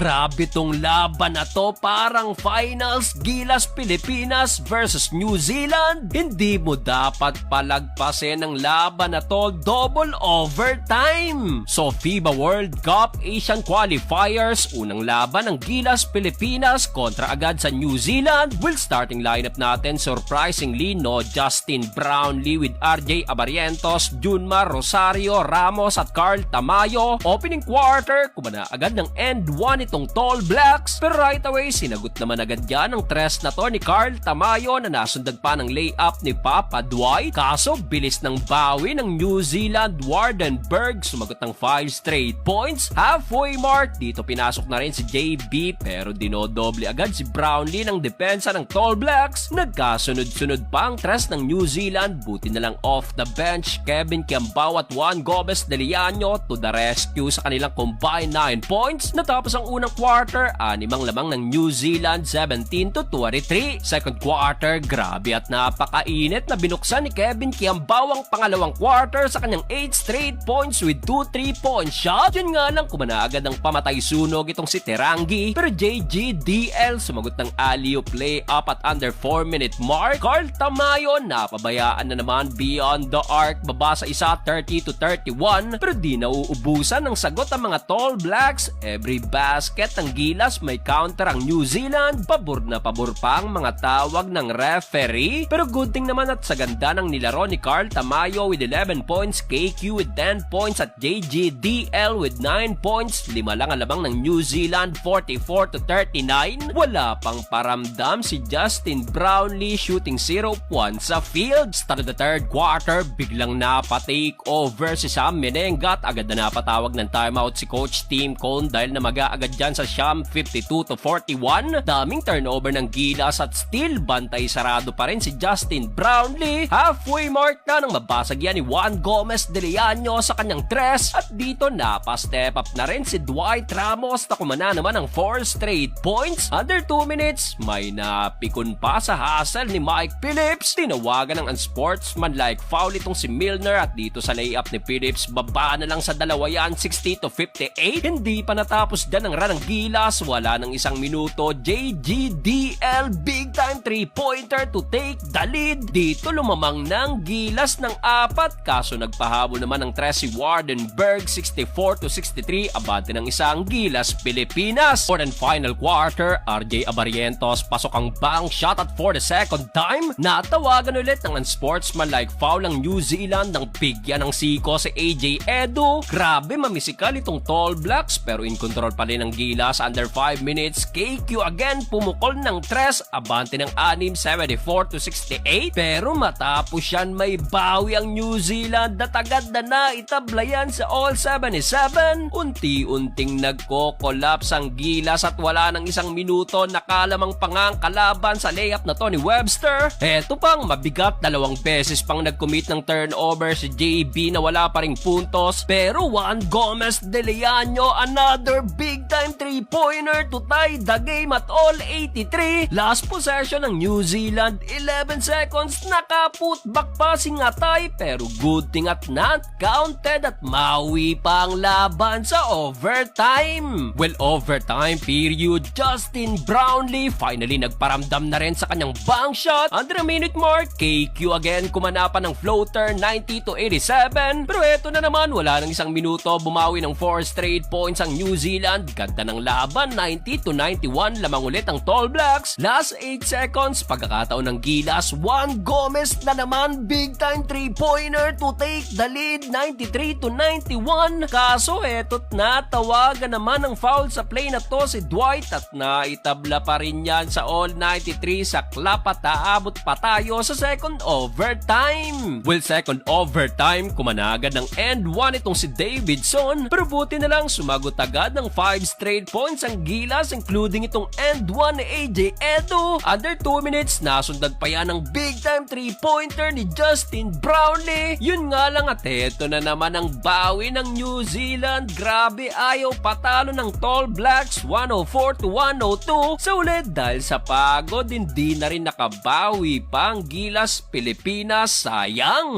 Grabe tong laban na to, parang finals, Gilas Pilipinas versus New Zealand. Hindi mo dapat palagpasin ang laban na to, double overtime. So FIBA World Cup Asian Qualifiers, unang laban ng Gilas Pilipinas kontra agad sa New Zealand. Will starting lineup natin surprisingly no Justin Brownlee with RJ Abarientos, Junmar Rosario, Ramos at Carl Tamayo. Opening quarter, kumana agad ng end 1 itong Tall Blacks, pero right away sinagot naman agad yan ang tres na to ni Carl Tamayo na nasundag pa ng layup ni Papa Dwight. Kaso bilis ng bawi ng New Zealand. Wardenberg sumagot ng 5 straight points. Halfway mark, dito pinasok na rin si JB pero dinodoble agad si Brownlee ng depensa ng Tall Blacks. Nagkasunod-sunod pa ang tres ng New Zealand, buti na lang off the bench Kevin Kiambao at Juan Gomez de Liano to the rescue sa kanilang combined 9 points. Natapos ang unang quarter, 6 lamang ng New Zealand, 17-23. Second quarter, grabe at napakainit na binuksan ni Kevin Kiambao ang pangalawang quarter sa kanyang 8 straight points with 2 3-point shots. Yun nga lang, kumana agad ang pamatay sunog itong si Terangi, pero JGDL sumagot ng alley-oop layup at under 4-minute mark. Carl Tamayo napabayaan na naman beyond the arc, baba sa isa 30-31, pero di nauubusan ng sagot ang mga Tall Blacks. Every basket ng Gilas may counter ang New Zealand. Pabor na pabor pa ang mga tawag ng referee, pero good thing naman at sa ganda ng nilaro ni Carl Tamayo with 11 points, KQ with 10 points at JGDL with 9 points. 5 lang ang lamang ng New Zealand, 44-39. Wala pang paramdam si Justin Brownlee, shooting 0-1 sa field. Start of the third quarter, biglang napa-take over si Sam Menengat. Agad na napatawag ng timeout si Coach Tim Cone dahil namaga agad dyan sa Sham, 52-41. Daming turnover ng Gilas at still bantay sarado pa rin si Justin Brownlee. Halfway mark na nang mabasag yan ni Juan Gomez de Liano sa kanyang tres, at dito napa-step up na rin si Dwight Ramos na kumana naman ng 4 straight points. Under 2 minutes, may napikon pa sa hustle ni Mike Phillips. Tinawagan ng unsportsmanlike foul itong si Milner, at dito sa layup ni Phillips, baba na lang sa dalawa yan, 60-58. Hindi pa natapos dyan ang run ng Gilas. Wala ng isang minuto, JGDL big time 3-pointer to take the lead. Dito lumamang ng Gilas ng 4, kaso nagpahabol naman ng tres si Wardenberg, 64-63. Abante ng isang Gilas Pilipinas. For and final quarter, RJ Abarientos pasok ang bank shot at for the second time, natawagan ulit ng unsportsmanlike foul ng New Zealand nang bigyan ng siko si AJ Edu. Grabe mamisikal itong Tall Blacks pero in control pa rin ng Gilas. Under 5 minutes, KQ again pumukol ng tres. Abante ng 6, 74-68. Pero matapos yan, may bawi ang New Zealand at agad na naitablayan sa all 77. Unti-unting nagko-collapse ang Gilas at wala ng isang minuto, nakalamang pangang kalaban sa layup na to ni Webster. Eto pang mabigat, 2 beses pang nag-commit ng turnover si JB na wala pa ring puntos, pero Juan Gomez de Liano, another big time 3-pointer to tie the game at all 83. Last possession ng New Zealand, 11 seconds, naka-putback pa si Ngatay, pero good thing at not counted at maui pa ang laban sa overtime. Well, overtime period, Justin Brownlee finally nagparamdam na rin sa kanyang bank shot. Under a minute mark, KQ again kumana pa ng floater, 90-87. Pero eto na naman, wala ng isang minuto, bumawi ng 4 straight points ang New Zealand. Ganda ng laban, 90-91, lamang ulit ang Tall Blacks. Last 8 seconds, pagkakataon ng Gilas, Juan Gomez na naman, big time 3-pointer to take the lead, 93-91. Kaso eto't natawagan naman ng foul sa play na to si Dwight at naitabla pa rin yan sa all 93 sa clap at aabot pa tayo sa second overtime. Well, second overtime, kumanagad ng end 1 itong si Davidson, pero buti na lang sumagot agad ng 5 straight points ang Gilas, including itong end 1 ni AJ Edu. Under 2 minutes, nasundag pa yan ng big time 3-pointer ni Justin Brownlee. Yun nga lang at eto na naman ang bawi ng New Zealand. Grabe, ayaw patalo ng Tall Blacks, 104-102. Sa ulit, dahil sa pagod, hindi na rin nakabawi pa ang Gilas Pilipinas. Sayang!